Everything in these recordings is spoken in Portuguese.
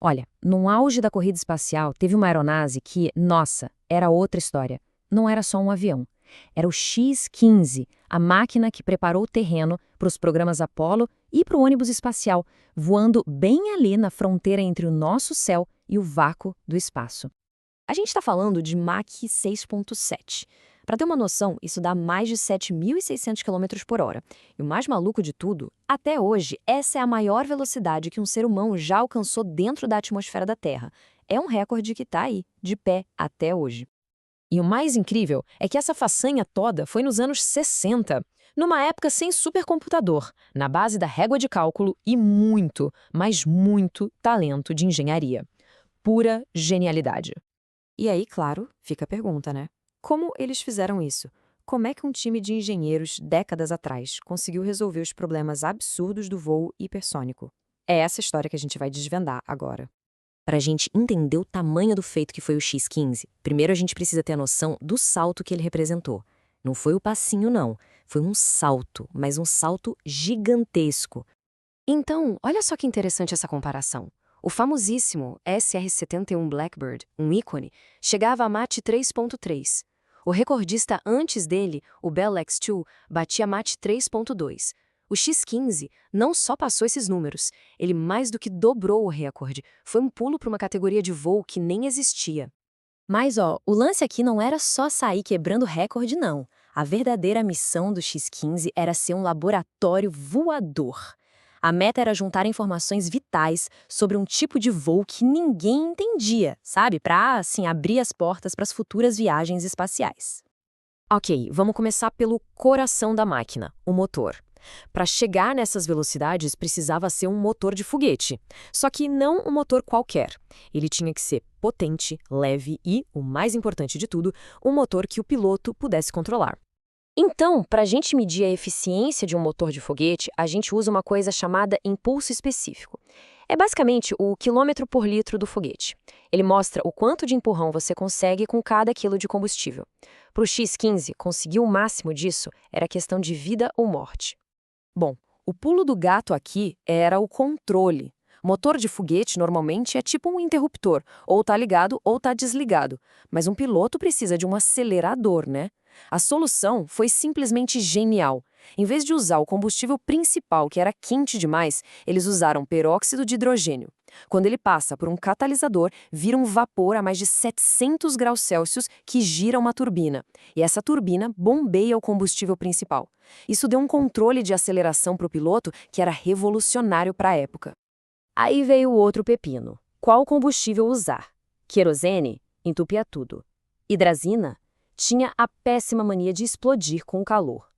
Olha, no auge da corrida espacial, teve uma aeronave que, nossa, era outra história. Não era só um avião. Era o X-15, a máquina que preparou o terreno para os programas Apollo e para o ônibus espacial, voando bem ali na fronteira entre o nosso céu e o vácuo do espaço. A gente está falando de Mach 6.7. Para ter uma noção, isso dá mais de 7.600 km por hora. E o mais maluco de tudo, até hoje, essa é a maior velocidade que um ser humano já alcançou dentro da atmosfera da Terra. É um recorde que está aí, de pé, até hoje. E o mais incrível é que essa façanha toda foi nos anos 60, numa época sem supercomputador, na base da régua de cálculo e muito, mas muito talento de engenharia. Pura genialidade. E aí, claro, fica a pergunta, né? Como eles fizeram isso? Como é que um time de engenheiros, décadas atrás, conseguiu resolver os problemas absurdos do voo hipersônico? É essa história que a gente vai desvendar agora. Para a gente entender o tamanho do feito que foi o X-15, primeiro a gente precisa ter a noção do salto que ele representou. Não foi o passinho, não. Foi um salto, mas um salto gigantesco. Então, olha só que interessante essa comparação. O famosíssimo SR-71 Blackbird, um ícone, chegava a Mach 3.3. O recordista antes dele, o Bell X-2, batia Mach 3.2. O X-15 não só passou esses números, ele mais do que dobrou o recorde. Foi um pulo para uma categoria de voo que nem existia. Mas, o lance aqui não era só sair quebrando recorde, não. A verdadeira missão do X-15 era ser um laboratório voador. A meta era juntar informações vitais sobre um tipo de voo que ninguém entendia, sabe? Para, assim, abrir as portas para as futuras viagens espaciais. Ok, vamos começar pelo coração da máquina, o motor. Para chegar nessas velocidades, precisava ser um motor de foguete. Só que não um motor qualquer. Ele tinha que ser potente, leve e, o mais importante de tudo, um motor que o piloto pudesse controlar. Então, para a gente medir a eficiência de um motor de foguete, a gente usa uma coisa chamada impulso específico. É basicamente o quilômetro por litro do foguete. Ele mostra o quanto de empurrão você consegue com cada quilo de combustível. Para o X-15, conseguir o máximo disso era questão de vida ou morte. Bom, o pulo do gato aqui era o controle. Motor de foguete normalmente é tipo um interruptor, ou tá ligado ou tá desligado. Mas um piloto precisa de um acelerador, né? A solução foi simplesmente genial. Em vez de usar o combustível principal, que era quente demais, eles usaram peróxido de hidrogênio. Quando ele passa por um catalisador, vira um vapor a mais de 700 graus Celsius que gira uma turbina. E essa turbina bombeia o combustível principal. Isso deu um controle de aceleração para o piloto que era revolucionário para a época. Aí veio o outro pepino. Qual combustível usar? Querosene? Entupia tudo. Hidrazina? Tinha a péssima mania de explodir com o calor.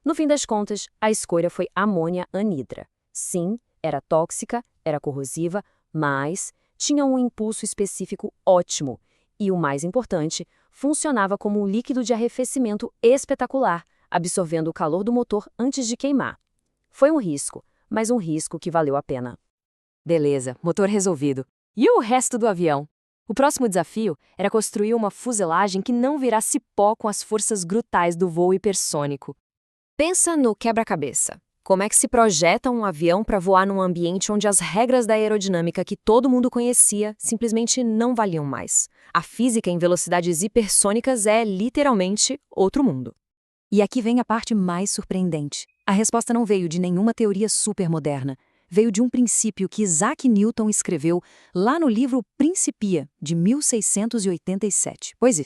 No fim das contas, a escolha foi amônia anidra. Sim, era tóxica, era corrosiva, mas tinha um impulso específico ótimo. E o mais importante, funcionava como um líquido de arrefecimento espetacular, absorvendo o calor do motor antes de queimar. Foi um risco, mas um risco que valeu a pena. Beleza, motor resolvido. E o resto do avião? O próximo desafio era construir uma fuselagem que não virasse pó com as forças brutais do voo hipersônico. Pensa no quebra-cabeça. Como é que se projeta um avião para voar num ambiente onde as regras da aerodinâmica que todo mundo conhecia simplesmente não valiam mais? A física em velocidades hipersônicas é, literalmente, outro mundo. E aqui vem a parte mais surpreendente. A resposta não veio de nenhuma teoria supermoderna. Veio de um princípio que Isaac Newton escreveu lá no livro Principia, de 1687. Pois é.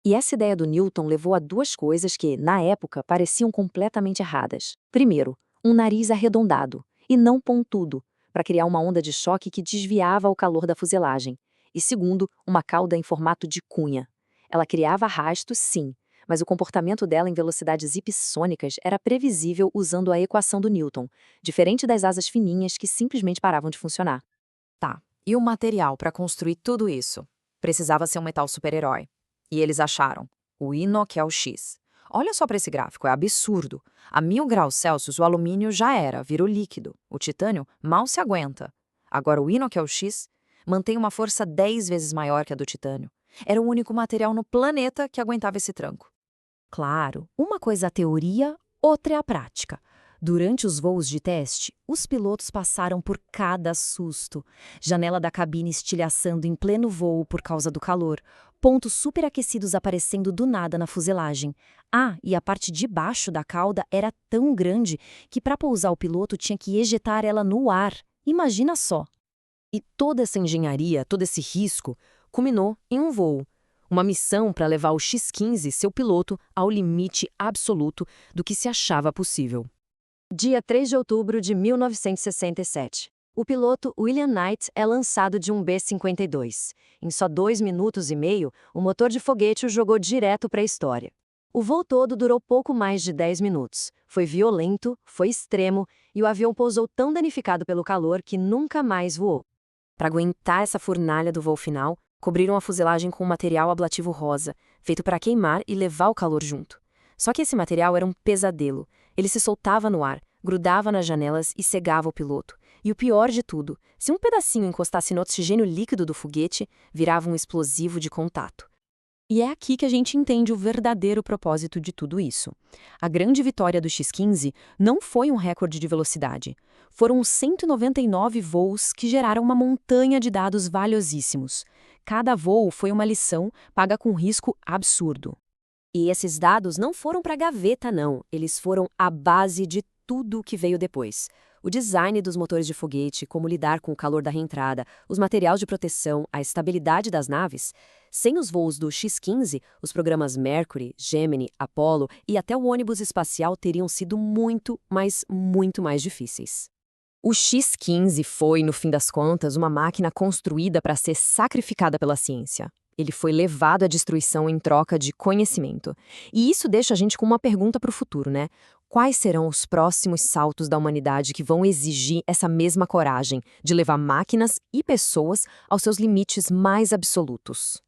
E essa ideia do Newton levou a duas coisas que, na época, pareciam completamente erradas. Primeiro, um nariz arredondado, e não pontudo, para criar uma onda de choque que desviava o calor da fuselagem. E segundo, uma cauda em formato de cunha. Ela criava arrasto, sim, mas o comportamento dela em velocidades hipersônicas era previsível usando a equação do Newton, diferente das asas fininhas que simplesmente paravam de funcionar. Tá, e o material para construir tudo isso? Precisava ser um metal super-herói. E eles acharam o Inokel X. Olha só para esse gráfico, é absurdo. A 1000 graus Celsius o alumínio já era, virou líquido. O titânio mal se aguenta. Agora o Inokel X mantém uma força 10 vezes maior que a do titânio. Era o único material no planeta que aguentava esse tranco. Claro, uma coisa é a teoria, outra é a prática. Durante os voos de teste, os pilotos passaram por cada susto. Janela da cabine estilhaçando em pleno voo por causa do calor, pontos superaquecidos aparecendo do nada na fuselagem. Ah, e a parte de baixo da cauda era tão grande que para pousar o piloto tinha que ejetar ela no ar. Imagina só! E toda essa engenharia, todo esse risco, culminou em um voo. Uma missão para levar o X-15, seu piloto, ao limite absoluto do que se achava possível. Dia 3 de outubro de 1967. O piloto William Knight é lançado de um B-52. Em só 2 minutos e meio, o motor de foguete o jogou direto para a história. O voo todo durou pouco mais de 10 minutos. Foi violento, foi extremo, e o avião pousou tão danificado pelo calor que nunca mais voou. Para aguentar essa fornalha do voo final, cobriram a fuselagem com um material ablativo rosa, feito para queimar e levar o calor junto. Só que esse material era um pesadelo. Ele se soltava no ar, grudava nas janelas e cegava o piloto. E o pior de tudo, se um pedacinho encostasse no oxigênio líquido do foguete, virava um explosivo de contato. E é aqui que a gente entende o verdadeiro propósito de tudo isso. A grande vitória do X-15 não foi um recorde de velocidade. Foram 199 voos que geraram uma montanha de dados valiosíssimos. Cada voo foi uma lição paga com risco absurdo. E esses dados não foram para a gaveta, não. Eles foram a base de tudo o que veio depois. O design dos motores de foguete, como lidar com o calor da reentrada, os materiais de proteção, a estabilidade das naves. Sem os voos do X-15, os programas Mercury, Gemini, Apollo e até o ônibus espacial teriam sido muito, mas muito mais difíceis. O X-15 foi, no fim das contas, uma máquina construída para ser sacrificada pela ciência. Ele foi levado à destruição em troca de conhecimento. E isso deixa a gente com uma pergunta para o futuro, né? Quais serão os próximos saltos da humanidade que vão exigir essa mesma coragem de levar máquinas e pessoas aos seus limites mais absolutos?